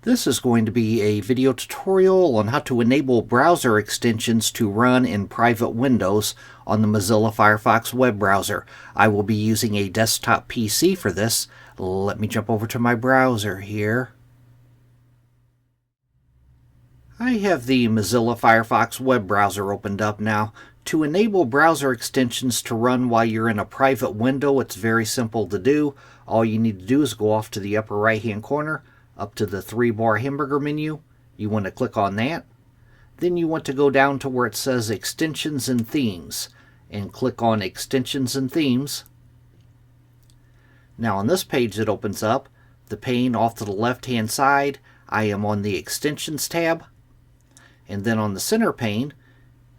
This is going to be a video tutorial on how to enable browser extensions to run in private windows on the Mozilla Firefox web browser. I will be using a desktop PC for this. Let me jump over to my browser here. I have the Mozilla Firefox web browser opened up now. To enable browser extensions to run while you're in a private window, it's very simple to do. All you need to do is go off to the upper right hand corner, up to the 3-bar hamburger menu. You want to click on that. Then you want to go down to where it says Extensions and Themes and click on Extensions and Themes. Now on this page that opens up, the pane off to the left hand side, I am on the Extensions tab. And then on the center pane,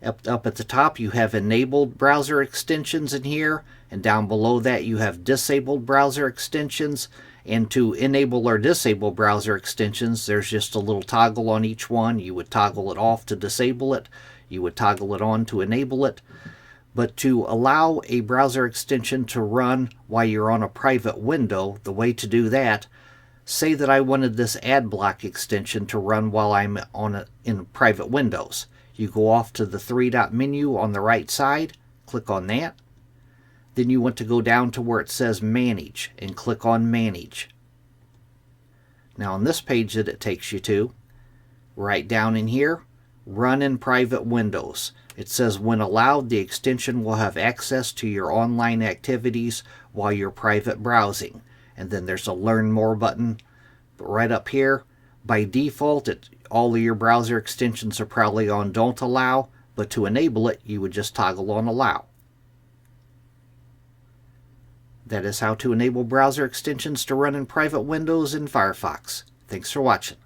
up at the top, you have enabled browser extensions in here, and down below that you have disabled browser extensions. And to enable or disable browser extensions, there's just a little toggle on each one. You would toggle it off to disable it. You would toggle it on to enable it. But to allow a browser extension to run while you're on a private window, the way to do that, say that I wanted this ad block extension to run while I'm in private windows. You go off to the 3-dot menu on the right side, click on that. Then you want to go down to where it says Manage and click on Manage. Now on this page that it takes you to, right down in here, Run in Private Windows. It says when allowed, the extension will have access to your online activities while you're private browsing. And then there's a Learn More button. But right up here, by default, all of your browser extensions are probably on Don't Allow, but to enable it, you would just toggle on Allow. That is how to enable browser extensions to run in private windows in Firefox. Thanks for watching.